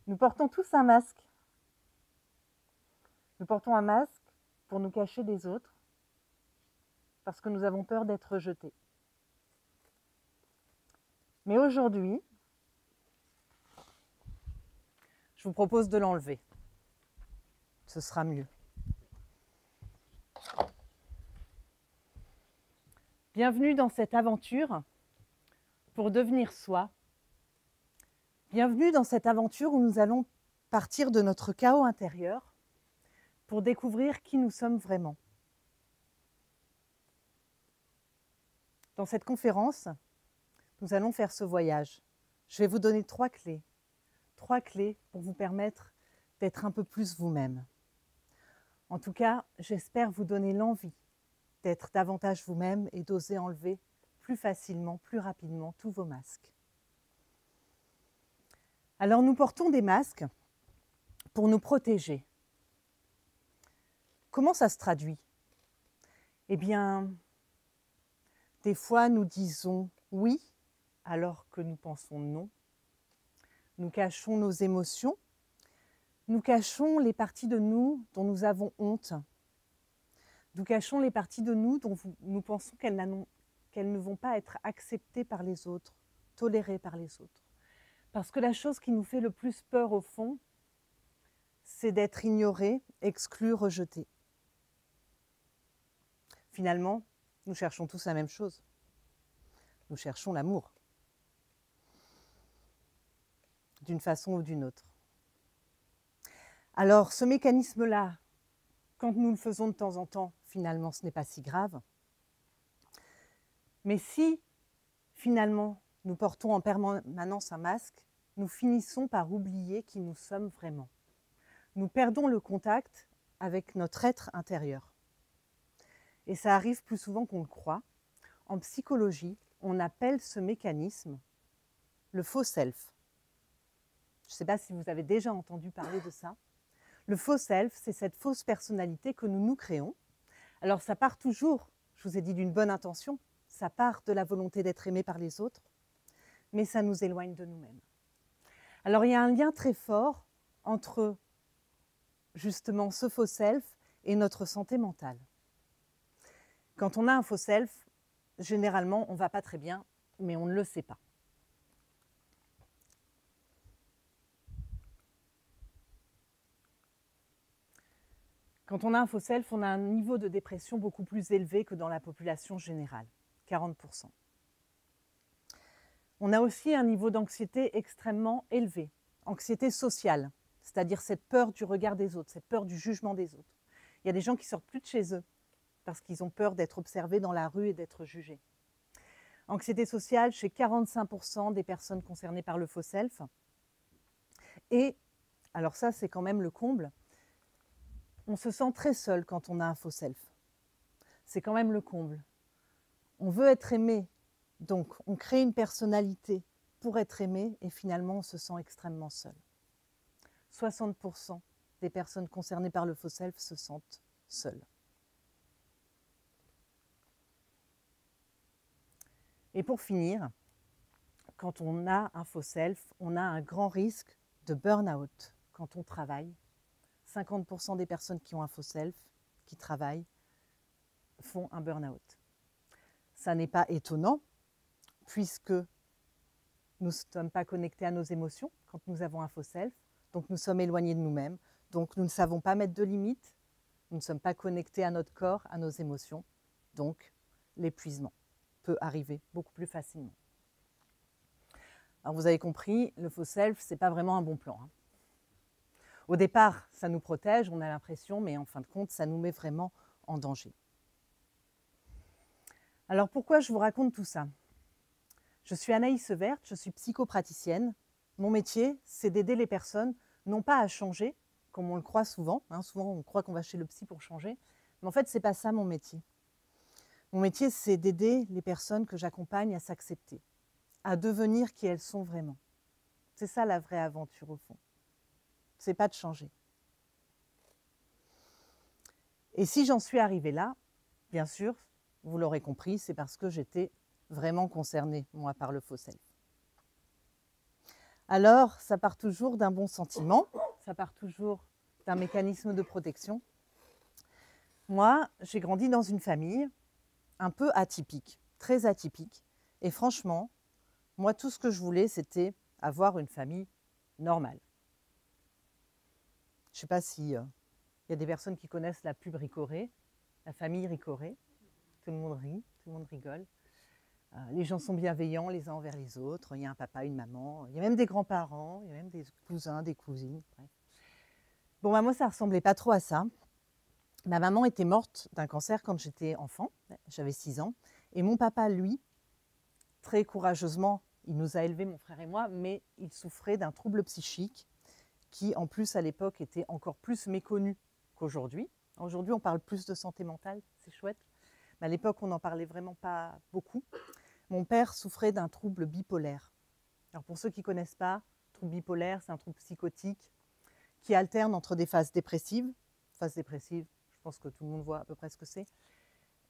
Nous portons tous un masque. Nous portons un masque pour nous cacher des autres, parce que nous avons peur d'être rejetés. Mais aujourd'hui, je vous propose de l'enlever. Ce sera mieux. Bienvenue dans cette aventure pour devenir soi. Bienvenue dans cette aventure où nous allons partir de notre chaos intérieur pour découvrir qui nous sommes vraiment. Dans cette conférence, nous allons faire ce voyage. Je vais vous donner 3 clés. 3 clés pour vous permettre d'être un peu plus vous-même. En tout cas, j'espère vous donner l'envie d'être davantage vous-même et d'oser enlever plus facilement, plus rapidement tous vos masques. Alors nous portons des masques pour nous protéger. Comment ça se traduit? Eh bien, des fois nous disons oui alors que nous pensons non. Nous cachons nos émotions. Nous cachons les parties de nous dont nous avons honte. Nous cachons les parties de nous dont nous pensons qu'elles ne vont pas être acceptées par les autres, tolérées par les autres. Parce que la chose qui nous fait le plus peur au fond, c'est d'être ignoré, exclu, rejeté. Finalement, nous cherchons tous la même chose. Nous cherchons l'amour, d'une façon ou d'une autre. Alors, ce mécanisme-là, quand nous le faisons de temps en temps, finalement, ce n'est pas si grave. Mais si, finalement, nous portons en permanence un masque, nous finissons par oublier qui nous sommes vraiment. Nous perdons le contact avec notre être intérieur. Et ça arrive plus souvent qu'on le croit. En psychologie, on appelle ce mécanisme le faux self. Je ne sais pas si vous avez déjà entendu parler de ça. Le faux self, c'est cette fausse personnalité que nous nous créons. Alors ça part toujours, je vous ai dit, d'une bonne intention, ça part de la volonté d'être aimé par les autres, mais ça nous éloigne de nous-mêmes. Alors il y a un lien très fort entre justement ce faux self et notre santé mentale. Quand on a un faux self, généralement on ne va pas très bien, mais on ne le sait pas. Quand on a un faux self, on a un niveau de dépression beaucoup plus élevé que dans la population générale, 40%. On a aussi un niveau d'anxiété extrêmement élevé, anxiété sociale, c'est-à-dire cette peur du regard des autres, cette peur du jugement des autres. Il y a des gens qui sortent plus de chez eux parce qu'ils ont peur d'être observés dans la rue et d'être jugés. Anxiété sociale chez 45% des personnes concernées par le faux self. Et, alors ça c'est quand même le comble, on se sent très seul quand on a un faux self. C'est quand même le comble. On veut être aimé, donc on crée une personnalité pour être aimé et finalement on se sent extrêmement seul. 60% des personnes concernées par le faux self se sentent seules. Et pour finir, quand on a un faux self, on a un grand risque de burn-out quand on travaille. 50% des personnes qui ont un faux self, qui travaillent, font un burn-out. Ça n'est pas étonnant, puisque nous ne sommes pas connectés à nos émotions quand nous avons un faux self, donc nous sommes éloignés de nous-mêmes, donc nous ne savons pas mettre de limites, nous ne sommes pas connectés à notre corps, à nos émotions, donc l'épuisement peut arriver beaucoup plus facilement. Alors vous avez compris, le faux self, ce n'est pas vraiment un bon plan. Au départ, ça nous protège, on a l'impression, mais en fin de compte, ça nous met vraiment en danger. Alors pourquoi je vous raconte tout ça? Je suis Anaïs Severt, je suis psychopraticienne. Mon métier, c'est d'aider les personnes, non pas à changer, comme on le croit souvent. Souvent, on croit qu'on va chez le psy pour changer. Mais en fait, ce n'est pas ça mon métier. Mon métier, c'est d'aider les personnes que j'accompagne à s'accepter, à devenir qui elles sont vraiment. C'est ça la vraie aventure au fond. C'est pas de changer. Et si j'en suis arrivée là, bien sûr, vous l'aurez compris, c'est parce que j'étais vraiment concernée, moi, par le faux self. Alors, ça part toujours d'un bon sentiment, ça part toujours d'un mécanisme de protection. Moi, j'ai grandi dans une famille un peu atypique, très atypique. Et franchement, moi, tout ce que je voulais, c'était avoir une famille normale. Je ne sais pas s'il y a des personnes qui connaissent la pub Ricoré, la famille Ricoré. Tout le monde rit, tout le monde rigole. Les gens sont bienveillants les uns envers les autres. Il y a un papa, une maman, il y a même des grands-parents, il y a même des cousins, des cousines. Bref. Bon, bah, moi, ça ne ressemblait pas trop à ça. Ma maman était morte d'un cancer quand j'étais enfant, j'avais 6 ans. Et mon papa, lui, très courageusement, il nous a élevés, mon frère et moi, mais il souffrait d'un trouble psychique qui, en plus, à l'époque, était encore plus méconnu qu'aujourd'hui. Aujourd'hui, on parle plus de santé mentale, c'est chouette. Mais à l'époque, on n'en parlait vraiment pas beaucoup. Mon père souffrait d'un trouble bipolaire. Alors pour ceux qui ne connaissent pas, trouble bipolaire, c'est un trouble psychotique qui alterne entre des phases dépressives, je pense que tout le monde voit à peu près ce que c'est,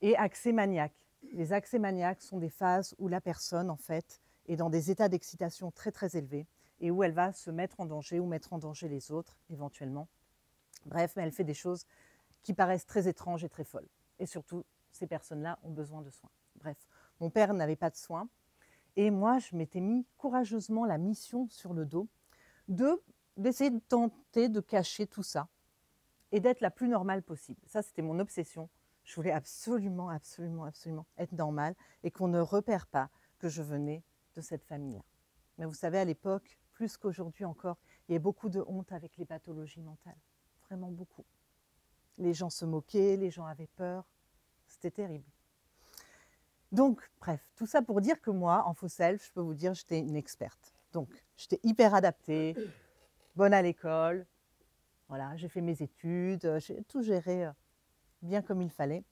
et accès maniaques. Les accès maniaques sont des phases où la personne, en fait, est dans des états d'excitation très très élevés et où elle va se mettre en danger ou mettre en danger les autres, éventuellement. Bref, mais elle fait des choses qui paraissent très étranges et très folles. Et surtout, ces personnes-là ont besoin de soins. Bref, mon père n'avait pas de soins. Et moi, je m'étais mis courageusement la mission sur le dos d'essayer de tenter de cacher tout ça et d'être la plus normale possible. Ça, c'était mon obsession. Je voulais absolument, absolument, absolument être normale et qu'on ne repère pas que je venais de cette famille-là. Mais vous savez, à l'époque, plus qu'aujourd'hui encore, il y avait beaucoup de honte avec les pathologies mentales. Vraiment beaucoup. Les gens se moquaient, les gens avaient peur. C'était terrible. Donc, bref, tout ça pour dire que moi, en faux self, je peux vous dire, j'étais une experte. Donc, j'étais hyper adaptée, bonne à l'école. Voilà, j'ai fait mes études, j'ai tout géré bien comme il fallait.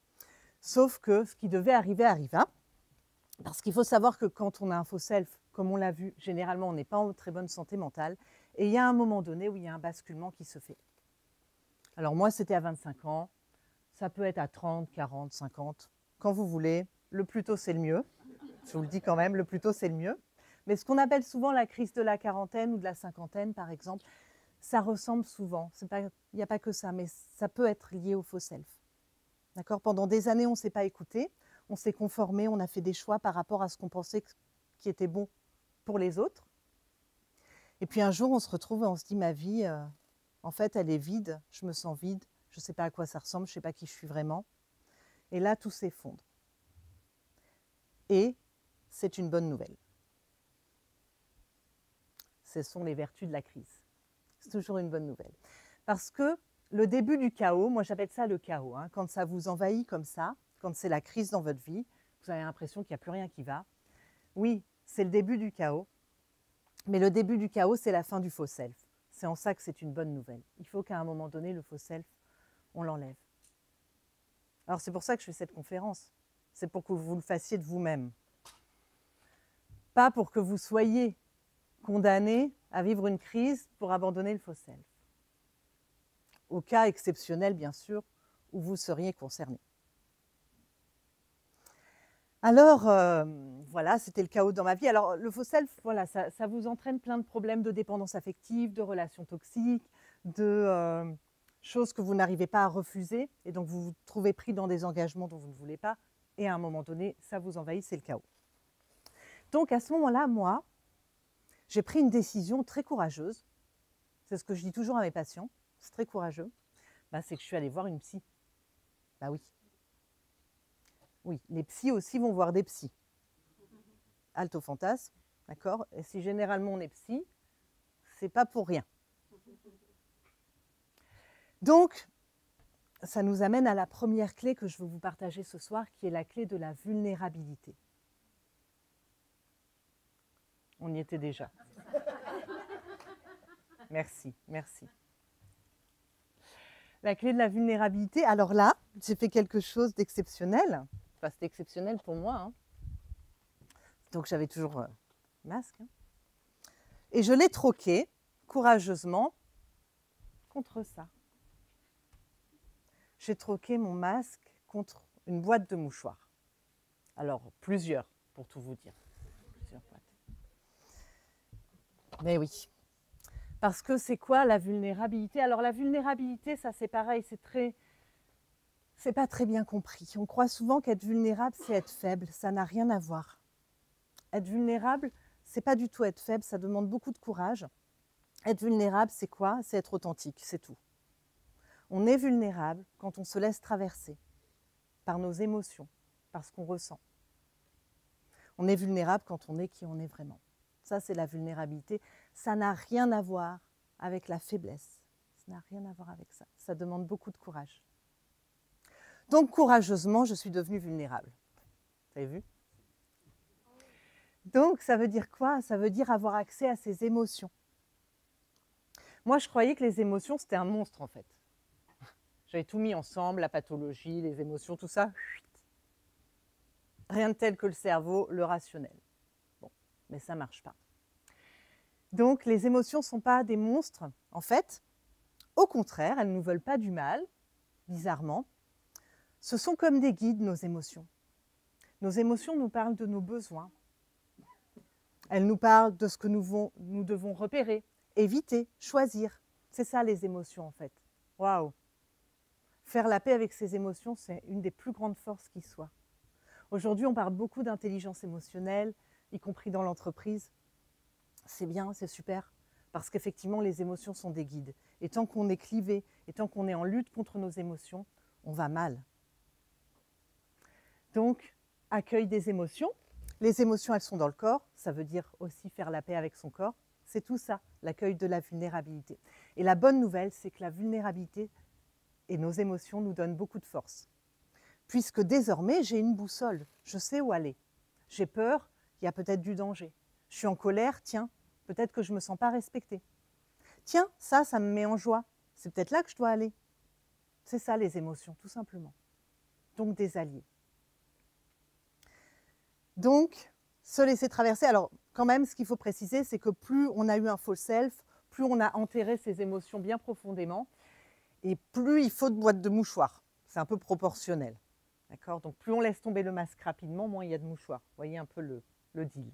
Sauf que ce qui devait arriver arriva. Parce qu'il faut savoir que quand on a un faux self, comme on l'a vu, généralement, on n'est pas en très bonne santé mentale. Et il y a un moment donné où il y a un basculement qui se fait. Alors moi, c'était à 25 ans. Ça peut être à 30, 40, 50, quand vous voulez. Le plus tôt, c'est le mieux. Je vous le dis quand même, le plus tôt, c'est le mieux. Mais ce qu'on appelle souvent la crise de la quarantaine ou de la cinquantaine, par exemple, ça ressemble souvent. Il n'y a pas que ça, mais ça peut être lié au faux self. D'accord ? Pendant des années, on ne s'est pas écouté, on s'est conformé, on a fait des choix par rapport à ce qu'on pensait qui était bon pour les autres. Et puis un jour, on se retrouve et on se dit, ma vie, en fait, elle est vide, je me sens vide, je ne sais pas à quoi ça ressemble, je ne sais pas qui je suis vraiment. Et là, tout s'effondre. Et c'est une bonne nouvelle. Ce sont les vertus de la crise. C'est toujours une bonne nouvelle. Parce que le début du chaos, moi j'appelle ça le chaos, hein, quand ça vous envahit comme ça, quand c'est la crise dans votre vie, vous avez l'impression qu'il n'y a plus rien qui va. Oui, c'est le début du chaos, mais le début du chaos, c'est la fin du faux self. C'est en ça que c'est une bonne nouvelle. Il faut qu'à un moment donné, le faux self, on l'enlève. Alors c'est pour ça que je fais cette conférence. C'est pour que vous le fassiez de vous-même. Pas pour que vous soyez condamné à vivre une crise pour abandonner le faux self. Au cas exceptionnel, bien sûr, où vous seriez concerné. Alors, voilà, c'était le chaos dans ma vie. Alors, le faux self, voilà, ça vous entraîne plein de problèmes de dépendance affective, de relations toxiques, de choses que vous n'arrivez pas à refuser. Et donc, vous vous trouvez pris dans des engagements dont vous ne voulez pas. Et à un moment donné, ça vous envahit, c'est le chaos. Donc, à ce moment-là, moi, j'ai pris une décision très courageuse. C'est ce que je dis toujours à mes patients. C'est très courageux. C'est que je suis allée voir une psy. Oui. Oui, les psys aussi vont voir des psys. Halte au fantasme, d'accord ? Et si généralement on est psy, c'est pas pour rien. Donc, ça nous amène à la première clé que je veux vous partager ce soir, qui est la clé de la vulnérabilité. On y était déjà. Merci, merci. La clé de la vulnérabilité, alors là, j'ai fait quelque chose d'exceptionnel. Enfin, c'était exceptionnel pour moi. Hein. Donc, j'avais toujours le masque. Hein. Et je l'ai troqué, courageusement, contre ça. J'ai troqué mon masque contre une boîte de mouchoirs. Alors, plusieurs, pour tout vous dire. Plusieurs boîtes. Mais oui. Parce que c'est quoi la vulnérabilité? Alors la vulnérabilité, ça c'est pareil, c'est pas très bien compris. On croit souvent qu'être vulnérable, c'est être faible. Ça n'a rien à voir. Être vulnérable, c'est pas du tout être faible, ça demande beaucoup de courage. Être vulnérable, c'est quoi? C'est être authentique, c'est tout. On est vulnérable quand on se laisse traverser par nos émotions, par ce qu'on ressent. On est vulnérable quand on est qui on est vraiment. Ça, c'est la vulnérabilité. Ça n'a rien à voir avec la faiblesse. Ça n'a rien à voir avec ça. Ça demande beaucoup de courage. Donc, courageusement, je suis devenue vulnérable. Vous avez vu? Donc, ça veut dire quoi? Ça veut dire avoir accès à ses émotions. Moi, je croyais que les émotions, c'était un monstre, en fait. J'avais tout mis ensemble, la pathologie, les émotions, tout ça. Rien de tel que le cerveau, le rationnel. Bon, mais ça ne marche pas. Donc, les émotions ne sont pas des monstres, en fait. Au contraire, elles ne nous veulent pas du mal, bizarrement. Ce sont comme des guides, nos émotions. Nos émotions nous parlent de nos besoins. Elles nous parlent de ce que nous devons repérer, éviter, choisir. C'est ça les émotions, en fait. Waouh! Faire la paix avec ses émotions, c'est une des plus grandes forces qui soit. Aujourd'hui, on parle beaucoup d'intelligence émotionnelle, y compris dans l'entreprise. C'est bien, c'est super, parce qu'effectivement, les émotions sont des guides. Et tant qu'on est clivé, et tant qu'on est en lutte contre nos émotions, on va mal. Donc, accueil des émotions. Les émotions, elles sont dans le corps. Ça veut dire aussi faire la paix avec son corps. C'est tout ça, l'accueil de la vulnérabilité. Et la bonne nouvelle, c'est que la vulnérabilité et nos émotions nous donnent beaucoup de force. Puisque désormais, j'ai une boussole. Je sais où aller. J'ai peur, il y a peut-être du danger. Je suis en colère, tiens, peut-être que je ne me sens pas respectée. Tiens, ça me met en joie. C'est peut-être là que je dois aller. C'est ça les émotions, tout simplement. Donc des alliés. Donc, se laisser traverser. Alors, quand même, ce qu'il faut préciser, c'est que plus on a eu un faux self, plus on a enterré ses émotions bien profondément, et plus il faut de boîtes de mouchoirs. C'est un peu proportionnel. D'accord? Donc, plus on laisse tomber le masque rapidement, moins il y a de mouchoirs. Vous voyez un peu le deal.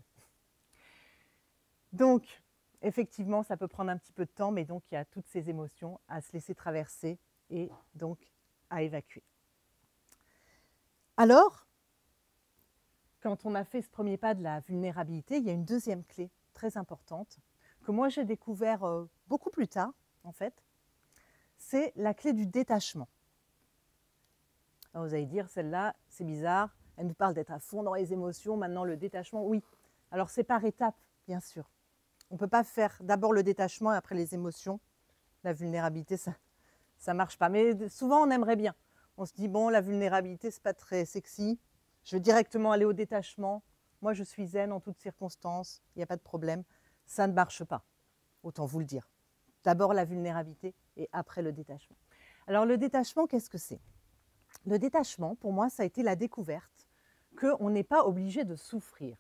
Donc, effectivement, ça peut prendre un petit peu de temps, mais donc il y a toutes ces émotions à se laisser traverser et donc à évacuer. Alors, quand on a fait ce premier pas de la vulnérabilité, il y a une deuxième clé très importante que moi j'ai découvert beaucoup plus tard, en fait. C'est la clé du détachement. Alors vous allez dire, celle-là, c'est bizarre, elle nous parle d'être à fond dans les émotions, maintenant le détachement, oui. Alors c'est par étapes, bien sûr. On ne peut pas faire d'abord le détachement et après les émotions. La vulnérabilité, ça ne marche pas. Mais souvent, on aimerait bien. On se dit, bon, la vulnérabilité, ce n'est pas très sexy. Je veux directement aller au détachement. Moi, je suis zen en toutes circonstances. Il n'y a pas de problème. Ça ne marche pas. Autant vous le dire. D'abord la vulnérabilité et après le détachement. Alors, le détachement, qu'est-ce que c'est? Le détachement, pour moi, ça a été la découverte qu'on n'est pas obligé de souffrir.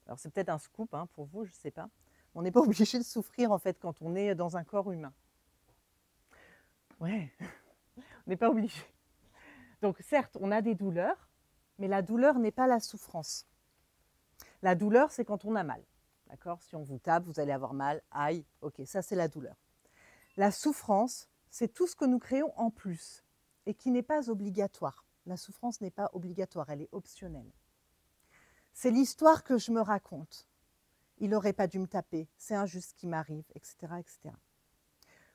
Alors, c'est peut-être un scoop hein, pour vous, je ne sais pas. On n'est pas obligé de souffrir, en fait, quand on est dans un corps humain. Ouais, on n'est pas obligé. Donc, certes, on a des douleurs, mais la douleur n'est pas la souffrance. La douleur, c'est quand on a mal. D'accord? Si on vous tape, vous allez avoir mal. Aïe, ok, ça, c'est la douleur. La souffrance, c'est tout ce que nous créons en plus et qui n'est pas obligatoire. La souffrance n'est pas obligatoire, elle est optionnelle. C'est l'histoire que je me raconte. Il n'aurait pas dû me taper, c'est injuste ce qui m'arrive, etc., etc.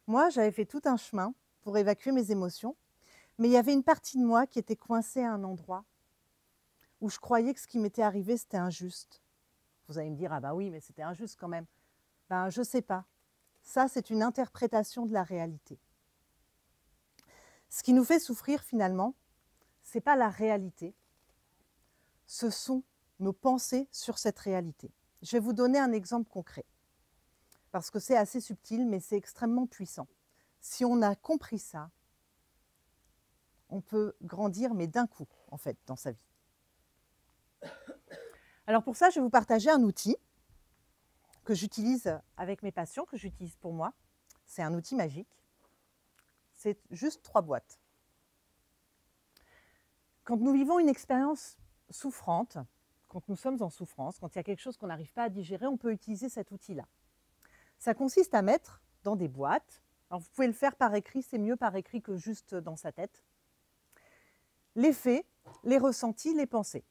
Moi, j'avais fait tout un chemin pour évacuer mes émotions, mais il y avait une partie de moi qui était coincée à un endroit où je croyais que ce qui m'était arrivé, c'était injuste. Vous allez me dire, ah bah oui, mais c'était injuste quand même. Ben, je ne sais pas. Ça, c'est une interprétation de la réalité. Ce qui nous fait souffrir, finalement, ce n'est pas la réalité. Ce sont nos pensées sur cette réalité. Je vais vous donner un exemple concret, parce que c'est assez subtil, mais c'est extrêmement puissant. Si on a compris ça, on peut grandir, mais d'un coup, en fait, dans sa vie. Alors pour ça, je vais vous partager un outil que j'utilise avec mes patients, que j'utilise pour moi. C'est un outil magique. C'est juste 3 boîtes. Quand nous vivons une expérience souffrante, quand nous sommes en souffrance, quand il y a quelque chose qu'on n'arrive pas à digérer, on peut utiliser cet outil-là. Ça consiste à mettre dans des boîtes, alors vous pouvez le faire par écrit, c'est mieux par écrit que juste dans sa tête, les faits, les ressentis, les pensées.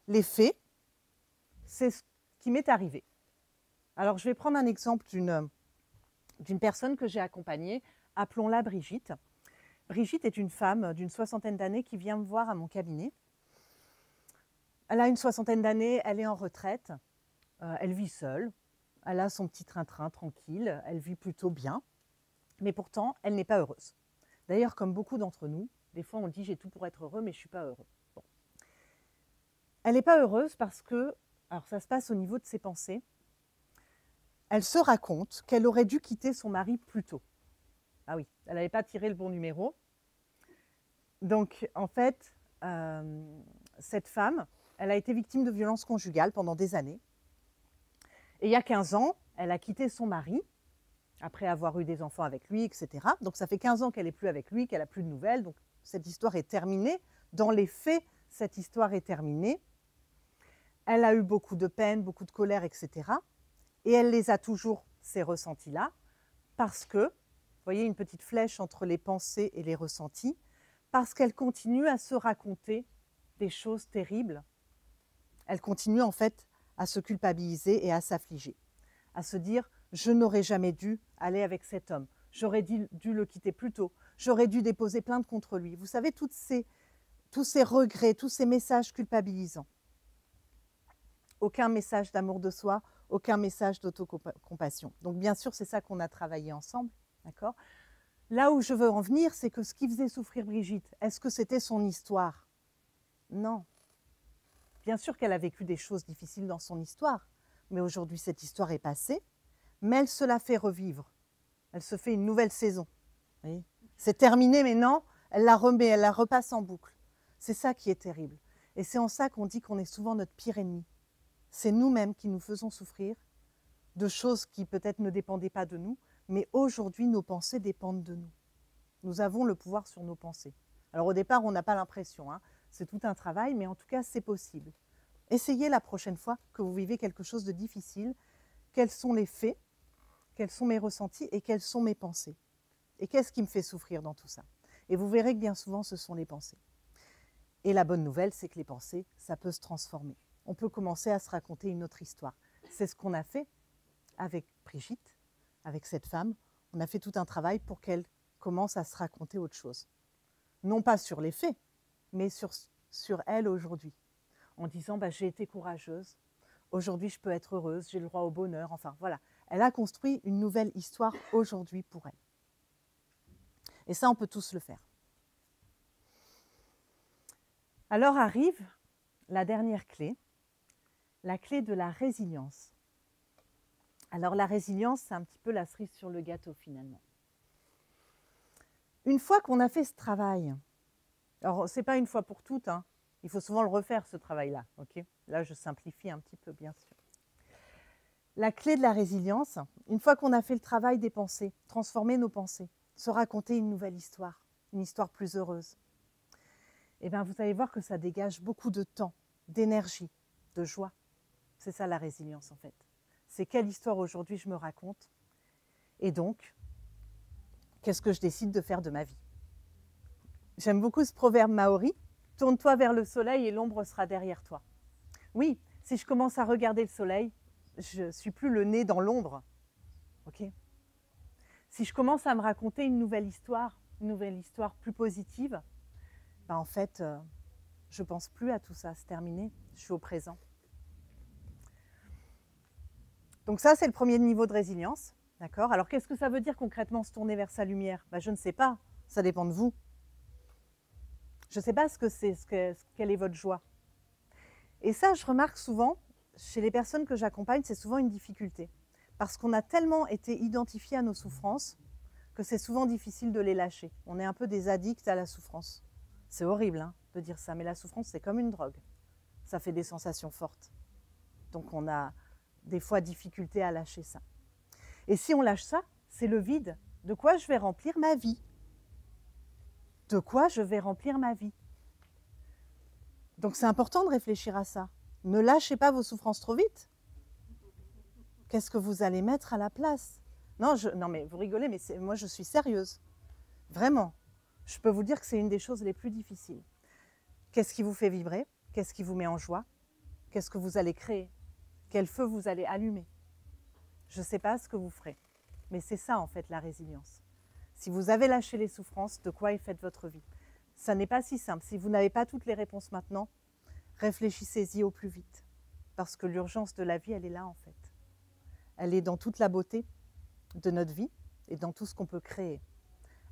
Les faits, c'est ce qui m'est arrivé. Alors je vais prendre un exemple d'une personne que j'ai accompagnée, appelons-la Brigitte. Brigitte est une femme d'une 60aine d'années qui vient me voir à mon cabinet. Elle a une 60aine d'années, elle est en retraite, elle vit seule, elle a son petit train-train tranquille, elle vit plutôt bien, mais pourtant, elle n'est pas heureuse. D'ailleurs, comme beaucoup d'entre nous, des fois on dit « j'ai tout pour être heureux, mais je ne suis pas heureux ». Bon. Elle n'est pas heureuse parce que, alors ça se passe au niveau de ses pensées, elle se raconte qu'elle aurait dû quitter son mari plus tôt. Ah oui, elle n'avait pas tiré le bon numéro. Donc, en fait, cette femme, elle a été victime de violences conjugales pendant des années. Et il y a 15 ans, elle a quitté son mari, après avoir eu des enfants avec lui, etc. Donc, ça fait 15 ans qu'elle n'est plus avec lui, qu'elle n'a plus de nouvelles. Donc, cette histoire est terminée. Dans les faits, cette histoire est terminée. Elle a eu beaucoup de peine, beaucoup de colère, etc. Et elle les a toujours, ces ressentis-là, parce que, vous voyez une petite flèche entre les pensées et les ressentis, parce qu'elle continue à se raconter des choses terribles. Elle continue en fait à se culpabiliser et à s'affliger, à se dire « je n'aurais jamais dû aller avec cet homme, j'aurais dû le quitter plus tôt, j'aurais dû déposer plainte contre lui ». Vous savez, tous ces regrets, tous ces messages culpabilisants. Aucun message d'amour de soi, aucun message d'autocompassion. Donc bien sûr, c'est ça qu'on a travaillé ensemble, d'accord ? Là où je veux en venir, c'est que ce qui faisait souffrir Brigitte, est-ce que c'était son histoire? Non. Bien sûr qu'elle a vécu des choses difficiles dans son histoire, mais aujourd'hui, cette histoire est passée, mais elle se la fait revivre. Elle se fait une nouvelle saison. C'est terminé, mais non, elle la remet, elle la repasse en boucle. C'est ça qui est terrible. Et c'est en ça qu'on dit qu'on est souvent notre pire ennemi. C'est nous-mêmes qui nous faisons souffrir de choses qui peut-être ne dépendaient pas de nous, mais aujourd'hui, nos pensées dépendent de nous. Nous avons le pouvoir sur nos pensées. Alors au départ, on n'a pas l'impression, hein. C'est tout un travail, mais en tout cas, c'est possible. Essayez la prochaine fois que vous vivez quelque chose de difficile, quels sont les faits, quels sont mes ressentis et quelles sont mes pensées. Et qu'est-ce qui me fait souffrir dans tout ça? Et vous verrez que bien souvent, ce sont les pensées. Et la bonne nouvelle, c'est que les pensées, ça peut se transformer. On peut commencer à se raconter une autre histoire. C'est ce qu'on a fait avec Brigitte, avec cette femme. On a fait tout un travail pour qu'elle commence à se raconter autre chose. Non pas sur les faits, mais sur elle aujourd'hui. En disant bah, « j'ai été courageuse, aujourd'hui je peux être heureuse, j'ai le droit au bonheur ». Enfin voilà, elle a construit une nouvelle histoire aujourd'hui pour elle. Et ça, on peut tous le faire. Alors arrive la dernière clé, la clé de la résilience. Alors la résilience, c'est un petit peu la cerise sur le gâteau finalement. Une fois qu'on a fait ce travail, alors ce n'est pas une fois pour toutes, hein, il faut souvent le refaire ce travail-là. Okay, là, je simplifie un petit peu, bien sûr. La clé de la résilience, une fois qu'on a fait le travail des pensées, transformer nos pensées, se raconter une nouvelle histoire, une histoire plus heureuse, eh bien, vous allez voir que ça dégage beaucoup de temps, d'énergie, de joie. C'est ça la résilience en fait. C'est quelle histoire aujourd'hui je me raconte et donc, qu'est-ce que je décide de faire de ma vie? J'aime beaucoup ce proverbe maori, « Tourne-toi vers le soleil et l'ombre sera derrière toi ». Oui, si je commence à regarder le soleil, je ne suis plus le nez dans l'ombre. Okay, si je commence à me raconter une nouvelle histoire plus positive, ben en fait, je ne pense plus à tout ça, c'est terminé, je suis au présent. Donc ça, c'est le premier niveau de résilience. D'accord ? Alors, qu'est-ce que ça veut dire concrètement se tourner vers sa lumière? Ben, je ne sais pas, ça dépend de vous. Je ne sais pas ce que c'est, quelle est votre joie. Et ça, je remarque souvent, chez les personnes que j'accompagne, c'est souvent une difficulté. Parce qu'on a tellement été identifiés à nos souffrances que c'est souvent difficile de les lâcher. On est un peu des addicts à la souffrance. C'est horrible hein, de dire ça, mais la souffrance, c'est comme une drogue. Ça fait des sensations fortes. Donc, on a des fois difficulté à lâcher ça. Et si on lâche ça, c'est le vide. De quoi je vais remplir ma vie? De quoi je vais remplir ma vie? Donc c'est important de réfléchir à ça. Ne lâchez pas vos souffrances trop vite. Qu'est-ce que vous allez mettre à la place? Non, mais vous rigolez, mais moi je suis sérieuse. Vraiment. Je peux vous dire que c'est une des choses les plus difficiles. Qu'est-ce qui vous fait vibrer? Qu'est-ce qui vous met en joie? Qu'est-ce que vous allez créer? Quel feu vous allez allumer? Je ne sais pas ce que vous ferez, mais c'est ça en fait la résilience. Si vous avez lâché les souffrances, de quoi est faite votre vie? Ça n'est pas si simple. Si vous n'avez pas toutes les réponses maintenant, réfléchissez-y au plus vite. Parce que l'urgence de la vie, elle est là en fait. Elle est dans toute la beauté de notre vie et dans tout ce qu'on peut créer.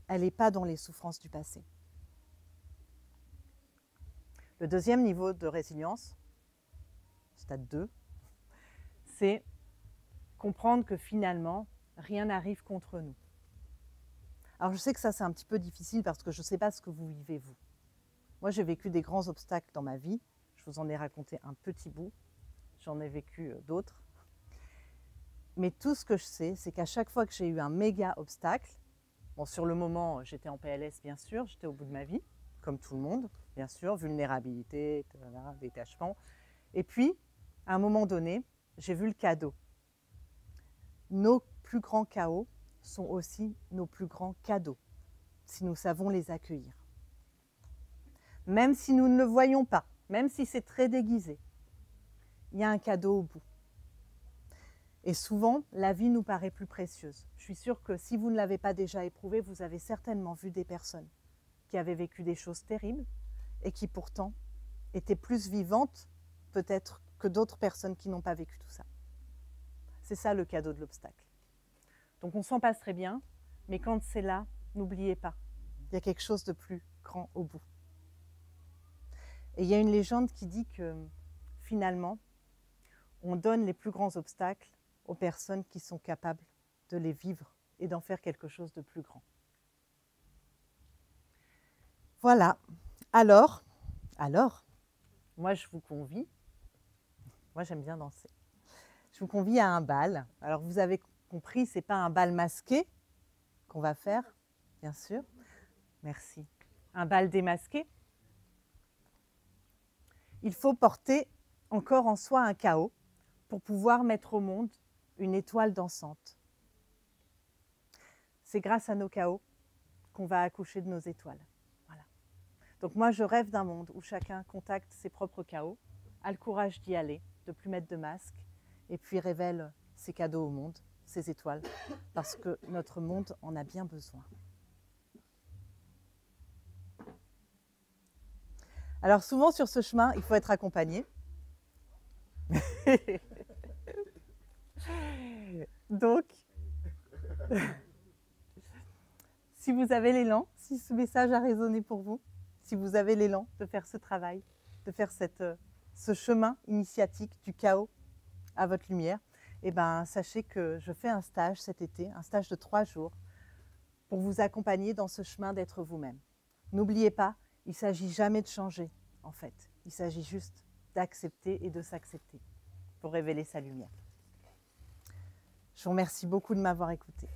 Elle n'est pas dans les souffrances du passé. Le deuxième niveau de résilience, stade 2, c'est comprendre que finalement, rien n'arrive contre nous. Alors je sais que ça c'est un petit peu difficile parce que je ne sais pas ce que vous vivez vous. Moi j'ai vécu des grands obstacles dans ma vie, je vous en ai raconté un petit bout, j'en ai vécu d'autres. Mais tout ce que je sais, c'est qu'à chaque fois que j'ai eu un méga obstacle, bon sur le moment j'étais en PLS bien sûr, j'étais au bout de ma vie, comme tout le monde, bien sûr, vulnérabilité, détachement. Et puis, à un moment donné, j'ai vu le cadeau. Nos plus grands chaos sont aussi nos plus grands cadeaux, si nous savons les accueillir. Même si nous ne le voyons pas, même si c'est très déguisé, il y a un cadeau au bout. Et souvent, la vie nous paraît plus précieuse. Je suis sûre que si vous ne l'avez pas déjà éprouvé, vous avez certainement vu des personnes qui avaient vécu des choses terribles et qui pourtant étaient plus vivantes peut-être que d'autres personnes qui n'ont pas vécu tout ça. C'est ça le cadeau de l'obstacle. Donc on s'en passe très bien, mais quand c'est là, n'oubliez pas, il y a quelque chose de plus grand au bout. Et il y a une légende qui dit que finalement, on donne les plus grands obstacles aux personnes qui sont capables de les vivre et d'en faire quelque chose de plus grand. Voilà. Alors, moi je vous convie, moi j'aime bien danser, je vous convie à un bal. Alors vous avez compris, ce n'est pas un bal masqué qu'on va faire, bien sûr. Merci. Un bal démasqué. Il faut porter encore en soi un chaos pour pouvoir mettre au monde une étoile dansante. C'est grâce à nos chaos qu'on va accoucher de nos étoiles. Voilà. Donc moi, je rêve d'un monde où chacun contacte ses propres chaos, a le courage d'y aller, de ne plus mettre de masque, et puis révèle ses cadeaux au monde, ses étoiles, parce que notre monde en a bien besoin. Alors souvent sur ce chemin, il faut être accompagné. Donc, si vous avez l'élan, si ce message a résonné pour vous, si vous avez l'élan de faire ce travail, de faire ce chemin initiatique du chaos à votre lumière, eh ben, sachez que je fais un stage cet été, un stage de 3 jours, pour vous accompagner dans ce chemin d'être vous-même. N'oubliez pas, il ne s'agit jamais de changer, en fait. Il s'agit juste d'accepter et de s'accepter pour révéler sa lumière. Je vous remercie beaucoup de m'avoir écouté.